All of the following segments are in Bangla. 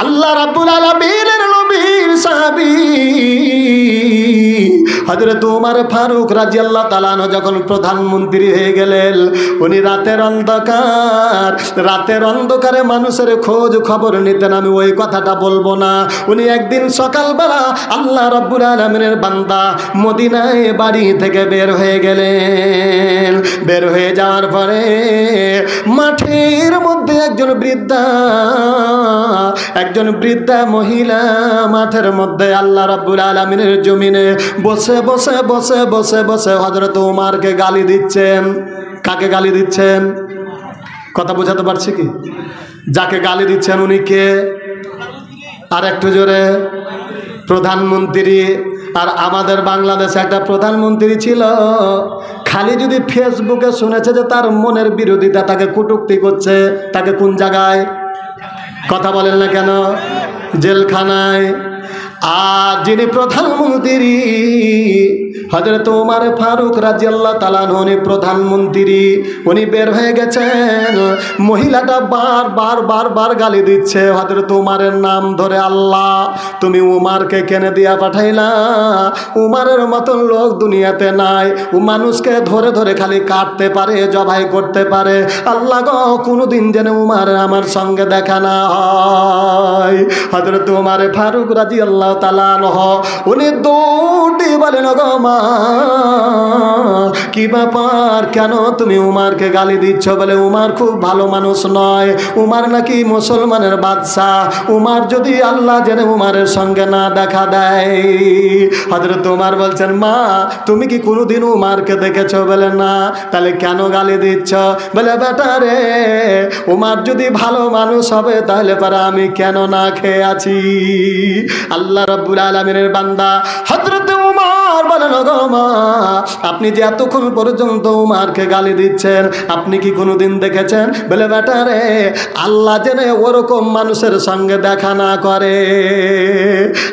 আল্লাহ রাব্বুল আলামিনের নবীর সাহাবী হযরত ওমর ফারুক রাদিয়াল্লাহু তাআলা আনহু যখন প্রধানমন্ত্রী হয়ে গেলেন, উনি রাতের অন্ধকারে মানুষের খোঁজ খবর নিতেন। আমি ওই কথাটা বলবো না। উনি একদিন সকালবেলা আল্লাহ রাব্বুল আলামিনের বান্দা মদিনায় বাড়ি থেকে বের হয়ে গেলেন। বের হয়ে যাওয়ার পরে মাঠের মধ্যে একজন বৃদ্ধা মহিলা মাঠের মধ্যে আল্লাহ রাব্বুল আলামিনের জমিনে বসে বসে বসে বসে বসে হযরত ওমরকে গালি দিচ্ছেন। কাকে গালি দিচ্ছেন? কথা বোঝাতে পারছি কি? যাকে গালি দিচ্ছেন উনি কে? আর একটু জোরে। প্রধানমন্ত্রী। আর আমাদের বাংলাদেশে একটা প্রধানমন্ত্রী ছিল, খালি যদি ফেসবুকে শুনেছে যে তার মনের বিরোধিতা, তাকে কটূক্তি করছে, তাকে কোন জায়গায়? কথা বলেন না কেন? জেলখানায়। আর যিনি প্রধানমন্ত্রী হযরত ওমর ফারুক রাদিয়াল্লাহু তাআলা আনহু, উনি প্রধানমন্ত্রী, উনি বের হয়ে গেছেন। মহিলাটা বার গালি দিচ্ছে হযরত ওমরের নাম ধরে। আল্লাহ, তুমি ওমরকে কেন দিয়া পাঠাইলা? ওমরের মতন লোক দুনিয়াতে নাই। ও মানুষকে ধরে ধরে খালি কাটতে পারে, জবাই করতে পারে। আল্লাহ গো, কোনোদিন যেন ওমর আমার সঙ্গে দেখা না হয়। হযরত ওমর ফারুক রাদিয়াল্লাহু তাআলা আনহু উনি দৌড়ে বলেন, গো মা, কি ব্যাপার? কেন তুমি উমারকে গালি দিচ্ছ? বলে উমার খুব ভালো মানুষ নয়, উমার নাকি মুসলমানের বাদশাহ। উমার যদি আল্লাহ জেনে উমারের সঙ্গে না দেখা দেয়। হযরত ওমর বলছেন, মা, তুমি কি কোনোদিন উমারকে দেখেছো? বলে না। তাহলে কেন গালি দিচ্ছ? বলে, বেটা রে, উমার যদি ভালো মানুষ হবে তাহলে পরে আমি কেন না খেয়ে আছি? আল্লাহ রাব্বুল আলামিনের বান্দা হযরত ওমর বলেন, গো মা, আপনি যে এতক্ষণ পর্যন্ত উমারকে গালি দিচ্ছেন, আপনি কি কোনোদিন দেখেছেন? বলে, বেটা রে, আল্লাহ জেনে ওরকম মানুষের সঙ্গে দেখা না করে।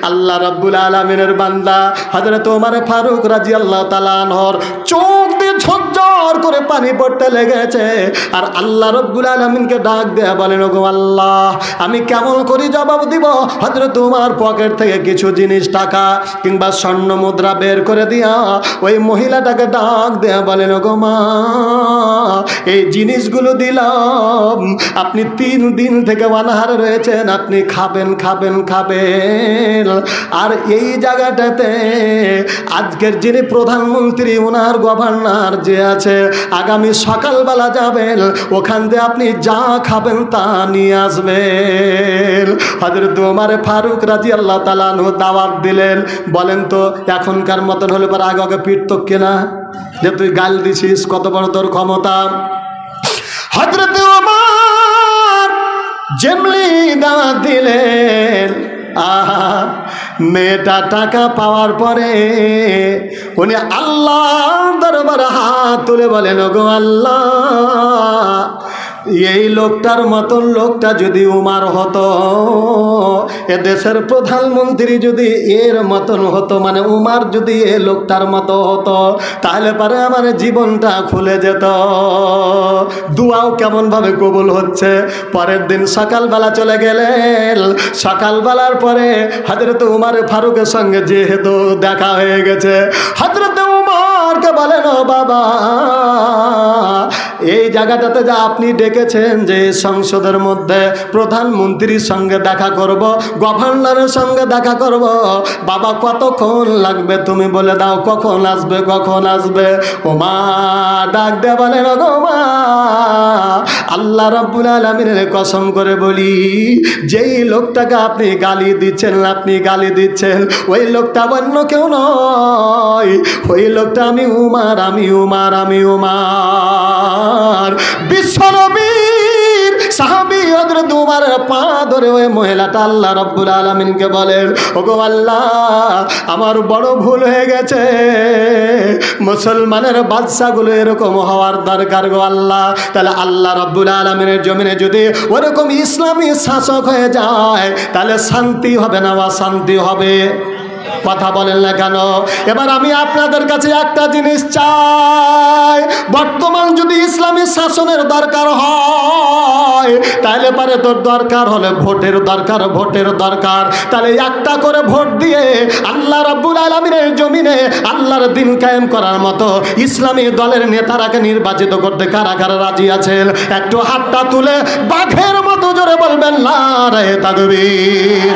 আল্লাহ রাব্বুল আলামিনের বান্দা হযরত ওমর ফারুক রাদিয়াল্লাহু তাআলা আনহুর চোখ দিয়ে ঝরঝর করে পানি পড়তে লেগেছে। আর আল্লাহ রাব্বুল আলামিনকে ডাক দেয়া বলেন, গো আল্লাহ, আমি কেমন করে জবাব দিব? হযরত ওমর পকেট থেকে কিছু জিনিস, টাকা কিংবা স্বর্ণ মুদ্রা বের করে দিয়া ওই মহিলাটাকে ডাক দেয়া বলেন, গো মা, এই জিনিসগুলো দিলাম, আপনি 3 দিন থেকে অনাহারে রয়েছেন, আপনি খাবেন খাবেন খাবেন। আর এই জায়গাটাতে আজকের যিনি প্রধানমন্ত্রী, ওনার গভর্নর যে আছে, আগামী সকালবেলা যাবেন, ওখান থেকে আপনি যা খাবেন তা নিয়ে আসবেন। হযরত ওমর ফারুক রাদিয়াল্লাহু তাআলা আনহু দাওয়াত দিলেন। বলেন তো, এখনকার মতন হলে পর আগে পিটতো কিনা? যে তুই গাল দিছিস, কত বড় তোর ক্ষমতা। হযরত ওমর যেমনি দাওয়াত দিলেন, মেয়েটা টাকা পাওয়ার পরে উনি আল্লাহর দরবারে হাত তুলে বলেন, গো আল্লাহ, এই লোকটার মতন লোকটা যদি উমার হতো, এ দেশের প্রধানমন্ত্রী যদি এর মতন হতো, মানে উমার যদি এ লোকটার মতো হতো, তাহলে পরে আমার জীবনটা খুলে যেত। দুয়াও কেমন ভাবে কবুল হচ্ছে। পরের দিন সকালবেলা চলে গেলেন। সকালবেলার পরে হযরত ওমর ফারুকের সঙ্গে যেহেতু দেখা হয়ে গেছে, হযরত ওমরকে বলেন, ও বাবা, এই জায়গাটাতে যা আপনি ডেকেছেন যে সংসদের মধ্যে প্রধানমন্ত্রীর সঙ্গে দেখা করব, গভর্নরের সঙ্গে দেখা করব, বাবা কতক্ষণ লাগবে তুমি বলে দাও, কখন আসবে কখন আসবে? ওমা ডাক দে বলেন, গো মা, আল্লাহ রাব্বুল আলামিনের কসম করে বলি, যেই লোকটাকে আপনি গালি দিচ্ছেন ওই লোকটা অন্য কেউ নয়, ওই লোকটা আমি উমার। বিশ্বনবীর সাহাবী হযরত ওমরের পা ধরে ওই মহিলাটা আল্লাহ রাব্বুল আলামিনকে বলেন, ওগো আল্লাহ, আমার বড় ভুল হয়ে গেছে। মুসলমানের বাদশাগুলো এরকম হওয়ার দরকার গো আল্লাহ। তাহলে আল্লাহ রাব্বুল আলামিনের জমিনে যদি ওরকম ইসলামী শাসক হয়ে যায়, তাহলে শান্তি হবে না অশান্তি হবে? কথা বলেন না কেন? এবার আমি আপনাদের কাছে একটা জিনিস চাই, বর্তমান যদি ইসলামী শাসনের দরকার হয় তাহলে পারে তোর দরকার হলে ভোটের দরকার। তাহলে একটা করে ভোট দিয়ে আল্লাহ রাব্বুল আলামিনের জমিনে আল্লাহর দ্বীন কায়েম করার মতো ইসলামী দলের নেতারাকে নির্বাচিত করতে কারা কারা রাজি আছেন? একটু হাতটা তুলে বাঘের মতো জোরে বলবেন নারে তাকবীর।